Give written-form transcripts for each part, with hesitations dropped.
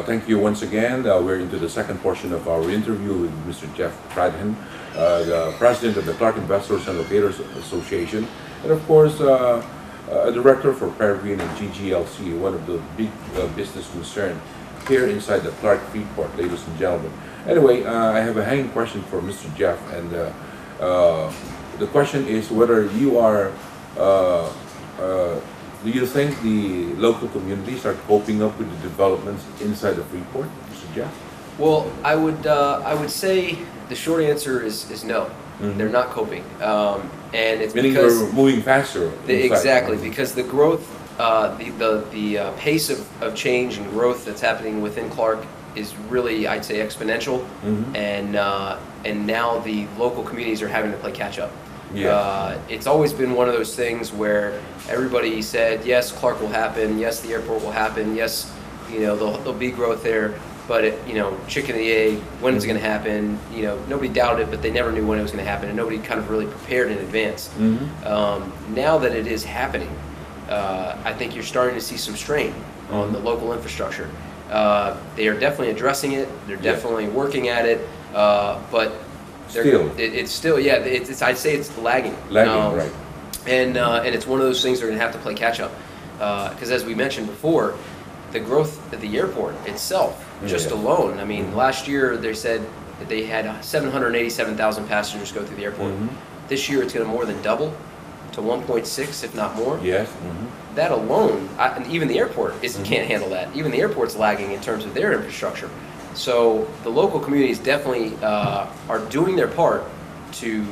Thank you once again. We're into the second portion of our interview with Mr. Jeff Pradhan, the president of the Clark Investors and Locators Association, and of course, a director for Peregrine and GGLC, one of the big business concern here inside the Clark Freeport, ladies and gentlemen. Anyway, I have a hanging question for Mr. Jeff, and the question is whether you are do you think the local communities are coping up with the developments inside the Freeport, Mr. Jeff? Well, I would say the short answer is no. Mhm. They're not coping, and it's Meaning because we're moving faster. exactly because the growth, the pace of change and growth that's happening within Clark is really, I'd say, exponential, Mhm. and now the local communities are having to play catch up. Yeah. It's always been one of those things where everybody said, yes, Clark will happen, yes, the airport will happen, yes, there'll be growth there, but chicken and the egg, when is it going to happen? Nobody doubted it, but they never knew when it was going to happen, and nobody kind of really prepared in advance. Now that it is happening, I think you're starting to see some strain on the local infrastructure. They are definitely addressing it. They're definitely working at it, but it's still, I'd say it's lagging. Right. And it's one of those things they're going to have to play catch up, because as we mentioned before, the growth of the airport itself, just alone. I mean, last year they said that they had 787,000 passengers go through the airport. This year it's going to more than double to 1.6, if not more. Yes. That alone, and even the airport can't handle that. Even the airport's lagging in terms of their infrastructure. So the local communities definitely are doing their part to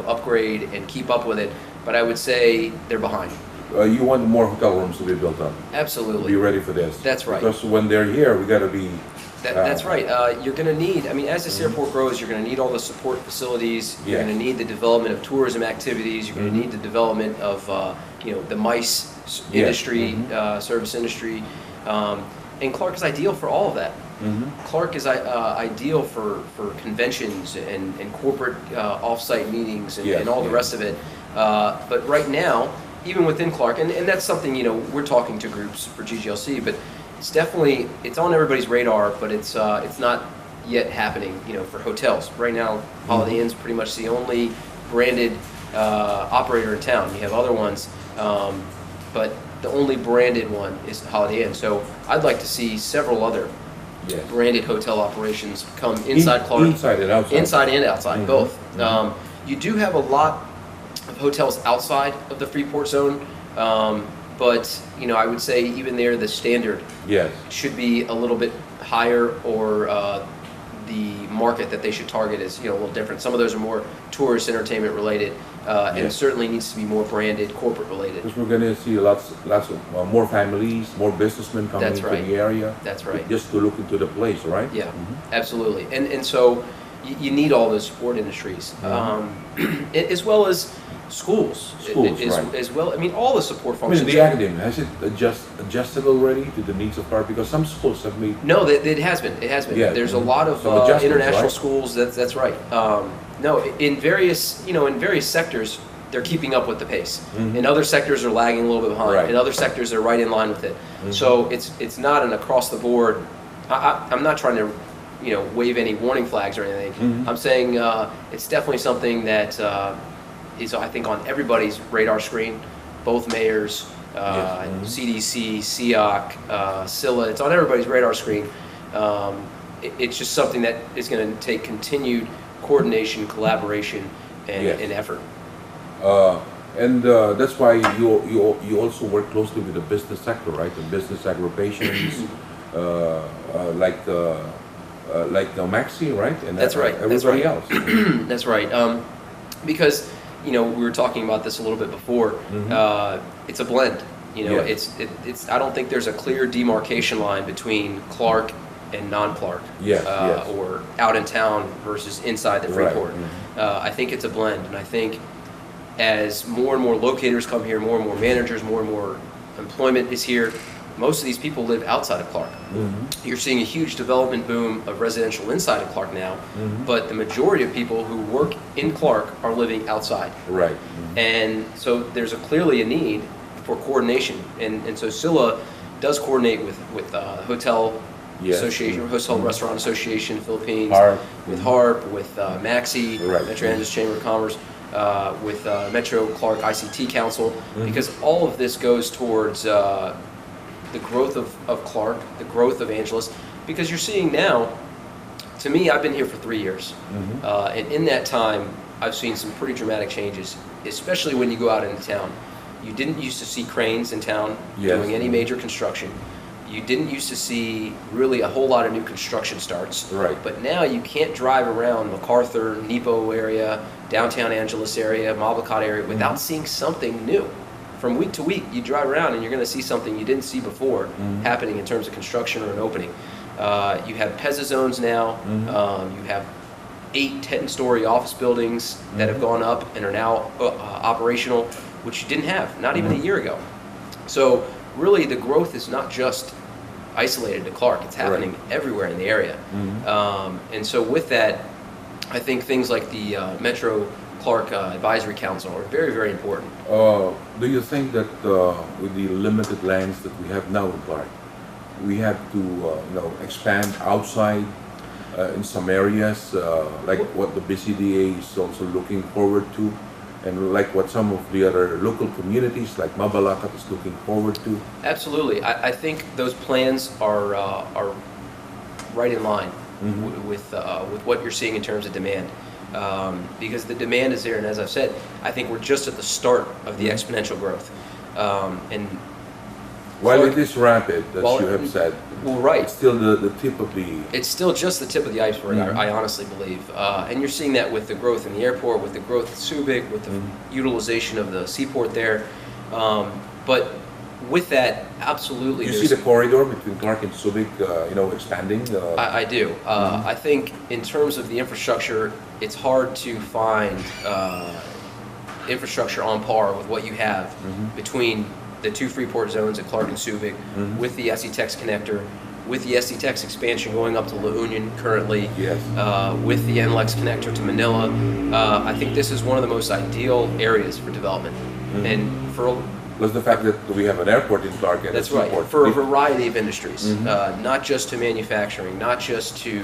upgrade and keep up with it. But I would say they're behind. You want more hotel rooms to be built up. Absolutely. Be ready for this. That's right. Because when they're here, we got to be. That's right. You're going to need. I mean, as this airport grows, you're going to need all the support facilities. You're going to need the development of tourism activities. You're going to need the development of the MICE industry, service industry, and Clark is ideal for all of that. Clark is ideal for conventions and corporate off-site meetings and all the rest of it. But right now, even within Clark, and that's something, we're talking to groups for GGLC, but it's on everybody's radar, but it's not yet happening, for hotels. Right now, Holiday Inn's pretty much the only branded operator in town. You have other ones, but the only branded one is Holiday Inn. So I'd like to see several other branded hotel operations come inside Clark. Inside and outside. Inside and outside, both. You do have a lot of hotels outside of the Freeport zone, but I would say even there the standard should be a little bit higher, or the market that they should target is a little different. Some of those are more tourist entertainment related, and it certainly needs to be more branded, corporate related. Because we're going to see lots of more families, more businessmen coming into the area. That's right. Just to look into the place, right? Yeah, absolutely. And so you need all those support industries, as well as schools, right. as well. I mean, all the support functions. I mean, the academy, has it adjusted already to the needs of Clark? Because some schools have made. No, it has been. It has been. Yeah. There's a lot of international schools. That's right. No, in various sectors, they're keeping up with the pace. In other sectors, they're lagging a little bit behind. Right. In other sectors, they're right in line with it. So it's not an across the board. I'm not trying to wave any warning flags or anything. I'm saying it's definitely something that is, I think, on everybody's radar screen. Both mayors, CDC, SEOC, SILA. It's on everybody's radar screen. It's just something that is going to take continued coordination, collaboration, and effort. And that's why you also work closely with the business sector, right? The business agrupations, like Maxi, right? And that's right. Everybody else. That's right. Because we were talking about this a little bit before. It's a blend. It's. I don't think there's a clear demarcation line between Clark and non-Clark, or out in town versus inside the Freeport. I think it's a blend, and I think as more and more locators come here, more and more managers, more and more employment is here, most of these people live outside of Clark. You're seeing a huge development boom of residential inside of Clark now, but the majority of people who work in Clark are living outside. Right. And so there's clearly a need for coordination, and so SILA does coordinate with hotel Yes. Association, Hotel Restaurant Association, Philippines, Harp. with HARP, with Maxi, Right. Metro Kansas Chamber of Commerce, with Metro Clark ICT Council, because all of this goes towards the growth of Clark, the growth of Angeles, because you're seeing now, to me, I've been here for 3 years, and in that time, I've seen some pretty dramatic changes, especially when you go out into town. You didn't used to see cranes in town doing any major construction. You didn't used to see really a whole lot of new construction starts. Right. But now you can't drive around MacArthur, Nepo area, downtown Angeles area, Mablicot area without seeing something new. From week to week, you drive around and you're going to see something you didn't see before happening in terms of construction or an opening. You have PEZA zones now. You have 8, 10-story office buildings that have gone up and are now operational, which you didn't have, not even a year ago. So really the growth is not just isolated to Clark, it's happening everywhere in the area. And so with that, I think things like the Metro Clark Advisory Council are very, very important. Do you think that with the limited lands that we have now in Clark, we have to expand outside in some areas, like what the BCDA is also looking forward to, and like what some of the other local communities like Mabalacat is looking forward to? Absolutely. I think those plans are right in line with what you're seeing in terms of demand. Because the demand is there, and as I've said, I think we're just at the start of the exponential growth. And while Clark, it is rapid, as you have said, well, right, it's still the tip of the... It's still just the tip of the iceberg, I honestly believe. And you're seeing that with the growth in the airport, with the growth of Subic, with the utilization of the seaport there. But with that, absolutely. You see the corridor between Clark and Subic, expanding? I do. I think in terms of the infrastructure, it's hard to find infrastructure on par with what you have between the 2 Freeport zones at Clark and Subic, with the SE-Tex connector, with the SE-Tex expansion going up to La Union currently, with the NLEX connector to Manila. I think this is one of the most ideal areas for development. And for plus the fact that we have an airport in Clark and that's a seaport. right, for a variety of industries, not just to manufacturing, not just to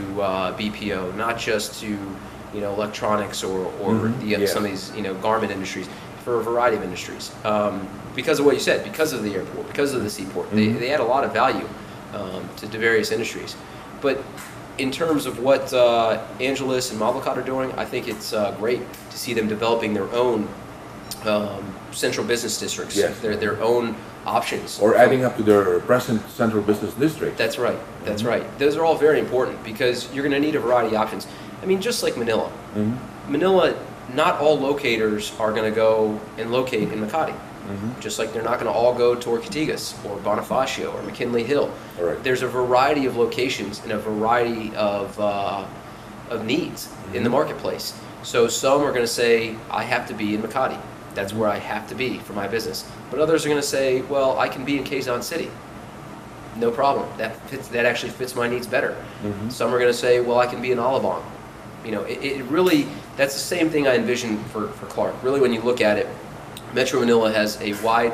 BPO, not just to electronics or some of these garment industries, for a variety of industries. Because of what you said, because of the airport, because of the seaport, they add a lot of value to the various industries. But in terms of what Angeles and Mablicot are doing, I think it's great to see them developing their own central business districts, their own options. Or adding up to their present central business district. That's right, that's right. Those are all very important because you're going to need a variety of options. I mean, just like Manila. Manila, not all locators are going to go and locate in Makati. Just like they're not going to all go to Ortigas or Bonifacio or McKinley Hill. There's a variety of locations and a variety of needs in the marketplace. So some are going to say, I have to be in Makati. That's where I have to be for my business. But others are going to say, well, I can be in Quezon City. No problem. That actually fits my needs better. Some are going to say, well, I can be in Alabang. It really, that's the same thing I envision for Clark. Really, when you look at it, Metro Manila has a wide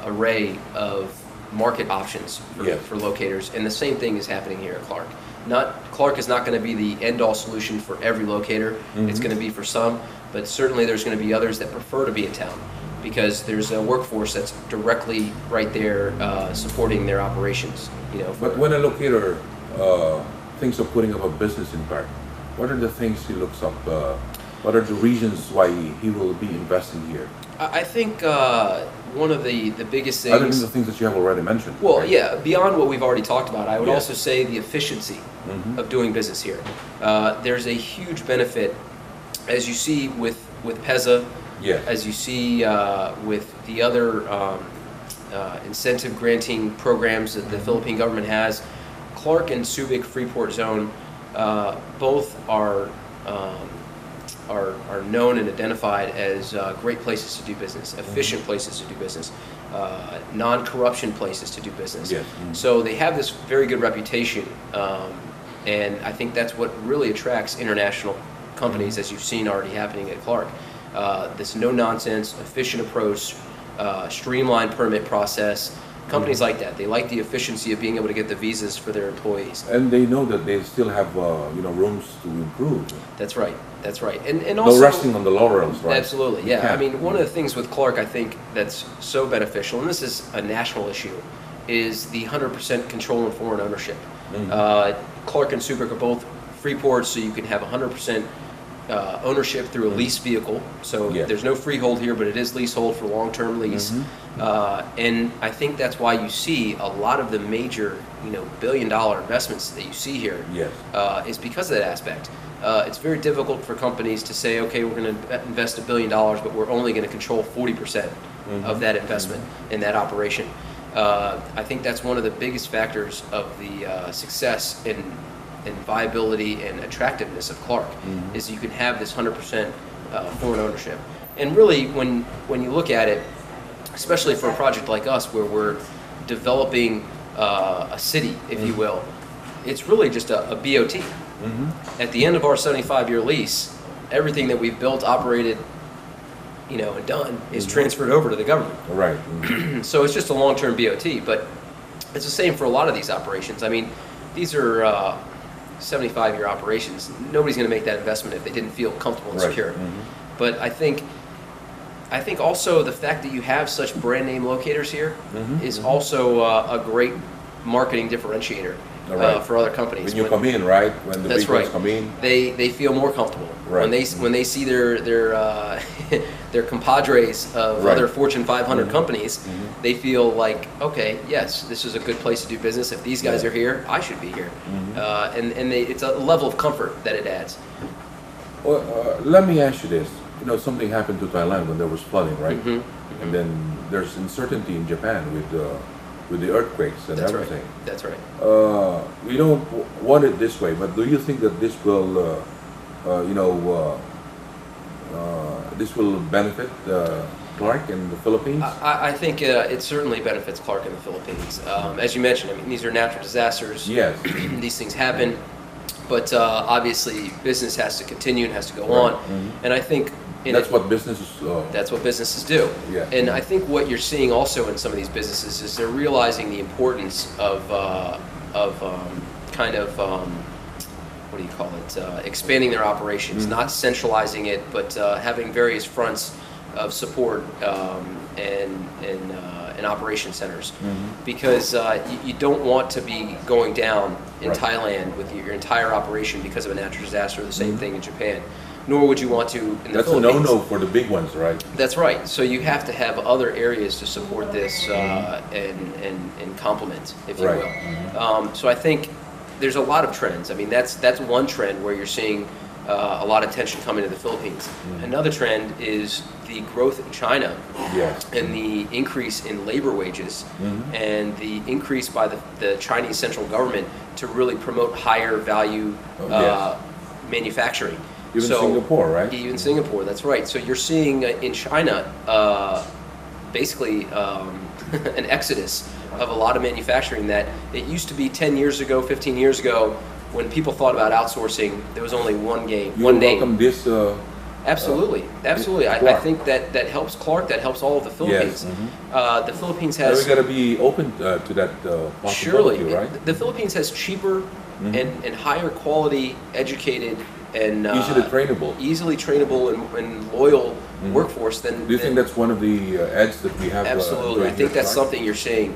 array of market options for locators, and the same thing is happening here at Clark. Clark is not going to be the end-all solution for every locator. It's going to be for some, but certainly there's going to be others that prefer to be in town because there's a workforce that's directly right there supporting their operations. But when a locator thinks of putting up a business in Clark, what are the things he looks up? What are the reasons why he will be investing here? I think one of the biggest things... Other than the things that you have already mentioned. Well, right? yeah, beyond what we've already talked about, I would also say the efficiency of doing business here. There's a huge benefit, as you see with PEZA, as you see with the other incentive granting programs that the Philippine government has. Clark and Subic Freeport Zone both are known and identified as great places to do business, efficient places to do business, non-corruption places to do business. So they have this very good reputation, and I think that's what really attracts international companies, as you've seen already happening at Clark. This no-nonsense, efficient approach, streamlined permit process, Companies like that. They like the efficiency of being able to get the visas for their employees. And they know that they still have rooms to improve. That's right. That's right. And No also resting on the laurels, right? Absolutely. You Yeah. I can't. mean, one of the things with Clark, I think that's so beneficial, and this is a national issue, is the 100% control and foreign ownership. Clark and Subic are both free ports, so you can have 100% ownership through a lease vehicle. So Yeah. there's no freehold here, but it is leasehold for long-term lease. And I think that's why you see a lot of the major, billion-dollar investments that you see here. Yes. Is because of that aspect. It's very difficult for companies to say, okay, we're going to invest $1 billion, but we're only going to control 40% of that investment in that operation. I think that's one of the biggest factors of the success and viability and attractiveness of Clark, is you can have this 100% foreign ownership. And really, when you look at it, especially for a project like us where we're developing a city, if you will, it's really just a BOT. At the end of our 75-year lease, everything that we've built, operated, and done is transferred over to the government. Right. So it's just a long-term BOT, but it's the same for a lot of these operations. I mean, these are 75-year operations. Nobody's going to make that investment if they didn't feel comfortable and Right. secure. But I think also the fact that you have such brand name locators here is also a great marketing differentiator Right. for other companies. When you come in, right? When the That's vehicles right. come in. They feel more comfortable Right. when they see their compadres of Right. other Fortune 500 companies. They feel like, okay, yes, this is a good place to do business. If these guys Yeah. are here, I should be here. It's a level of comfort that it adds. Well, let me ask you this. Something happened to Thailand when there was flooding, right? And then there's uncertainty in Japan with the earthquakes and That's everything. right. That's right. We don't want it this way, but do you think that this will, this will benefit Clark in the Philippines? I think it certainly benefits Clark in the Philippines. As you mentioned, I mean, these are natural disasters. Yes. These things happen, but obviously business has to continue and has to go Right. on. And I think That's what businesses. that's what businesses do. Yeah. And I think what you're seeing also in some of these businesses is they're realizing the importance of what do you call it? Expanding their operations, not centralizing it, but having various fronts of support and operation centers, because you don't want to be going down in Right. Thailand with your entire operation because of a natural disaster. The same thing in Japan. Nor would you want to in the That's a Philippines. no-no for the big ones, right? That's right. So you have to have other areas to support this and complement, if you Right. will. So I think there's a lot of trends. I mean, that's one trend where you're seeing a lot of tension coming to the Philippines. Another trend is the growth in China Yes. and the increase in labor wages and the increase by the Chinese central government to really promote higher value Yes. manufacturing. Even Singapore, right? Even Singapore, that's right. So you're seeing in China basically an exodus of a lot of manufacturing that it used to be 10 years ago, 15 years ago, when people thought about outsourcing, there was only one game, You one name. welcome this. Absolutely, absolutely. I Clark. think that helps Clark, that helps all of the Philippines. The Philippines So has... we gotta be open to that Surely. possibility, right? The Philippines has cheaper and higher quality, educated, and Easily trainable. and loyal workforce than. Do you think that's one of the edges that we have? Absolutely, I during think this that's time? something you're seeing.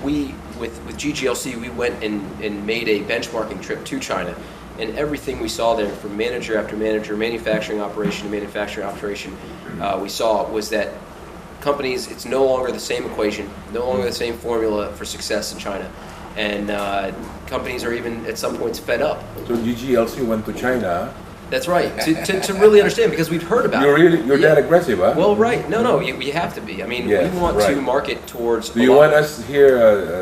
We with GGLC, we went and made a benchmarking trip to China, and everything we saw there, from manager after manager, manufacturing operation to manufacturing operation, we saw was that companies, it's no longer the same equation, no longer the same formula for success in China. And companies are even at some points fed up. So GGLC went to China. That's right, to really understand, because we've heard about it. You're that aggressive, huh? Well, right. No, you have to be. I mean, Yes, we want right. to market towards... Do you want us here,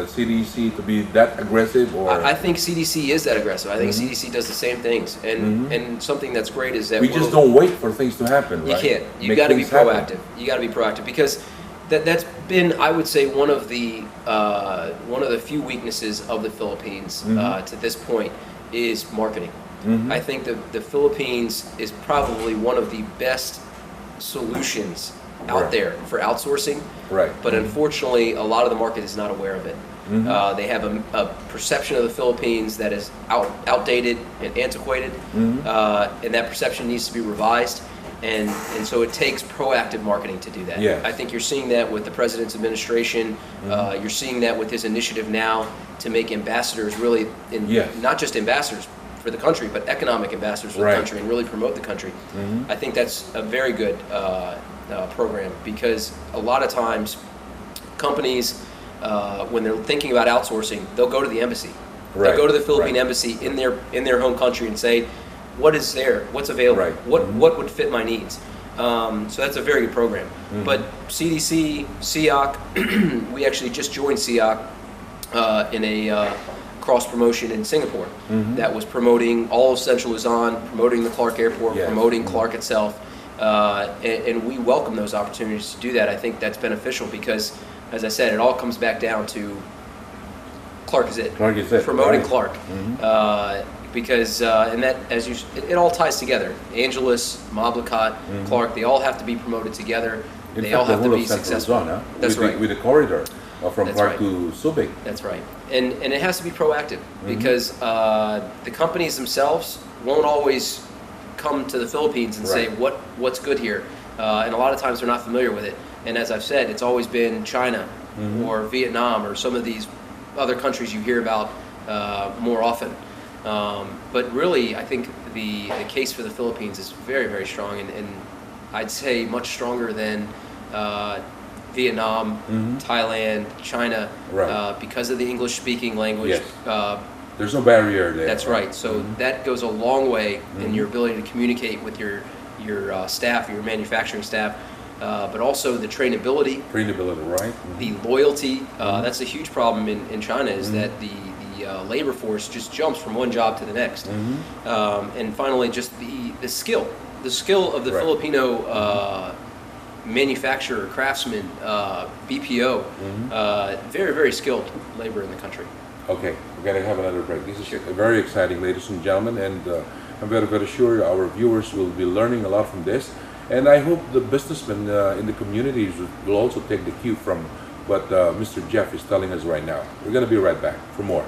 CDC, to be that aggressive, or I think CDC is that aggressive. I think CDC does the same things. And something that's great is that we just don't wait for things to happen, You right? can't. You Make got to be things happen. proactive. You got to be proactive, because that's been, I would say, one of the few weaknesses of the Philippines to this point is marketing. I think the Philippines is probably one of the best solutions out Right. there for outsourcing. Right. But unfortunately, a lot of the market is not aware of it. They have a perception of the Philippines that is outdated and antiquated, and that perception needs to be revised. And so it takes proactive marketing to do that. Yes. I think you're seeing that with the president's administration. You're seeing that with his initiative now to make ambassadors really, Yes. not just ambassadors for the country, but economic ambassadors for Right. the country and really promote the country. I think that's a very good program, because a lot of times companies, when they're thinking about outsourcing, they'll go to the embassy. Right. They'll go to the Philippine Right. embassy in their home country and say, what is there? What's available? Right. What would fit my needs? So that's a very good program. But CDC, SEOC, we actually just joined SEOC in a cross promotion in Singapore that was promoting all of Central Luzon, promoting the Clark Airport, Yes. promoting Clark itself, and we welcome those opportunities to do that. I think that's beneficial because, as I said, it all comes back down to Clark is it. Clark is it, Promoting right. Clark. Because and that, as you, it all ties together. Angeles, Mablacat, Clark, they all have to be promoted together. In They fact, all the have to whole be of Central successful. Luzon, huh? That's with right. The, with the corridor from That's Clark right. to Subic. That's right. And it has to be proactive because the companies themselves won't always come to the Philippines and say Right. what's good here. And a lot of times they're not familiar with it. And as I've said, it's always been China or Vietnam or some of these other countries you hear about more often. But really, I think the case for the Philippines is very, very strong, and I'd say much stronger than Vietnam, Thailand, China, Right. because of the English-speaking language. Yes. There's no barrier there. That's right. So that goes a long way in your ability to communicate with your staff, your manufacturing staff, but also the trainability, Trainability, right? the loyalty. That's a huge problem in China, is that the labor force just jumps from one job to the next. And finally, just the skill of the Right. Filipino manufacturer, craftsman, BPO, very, very skilled labor in the country. Okay, we're going to have another break. This is very exciting, ladies and gentlemen, and I'm very, very sure our viewers will be learning a lot from this. And I hope the businessmen in the communities will also take the cue from what Mr. Jeff is telling us right now. We're going to be right back for more.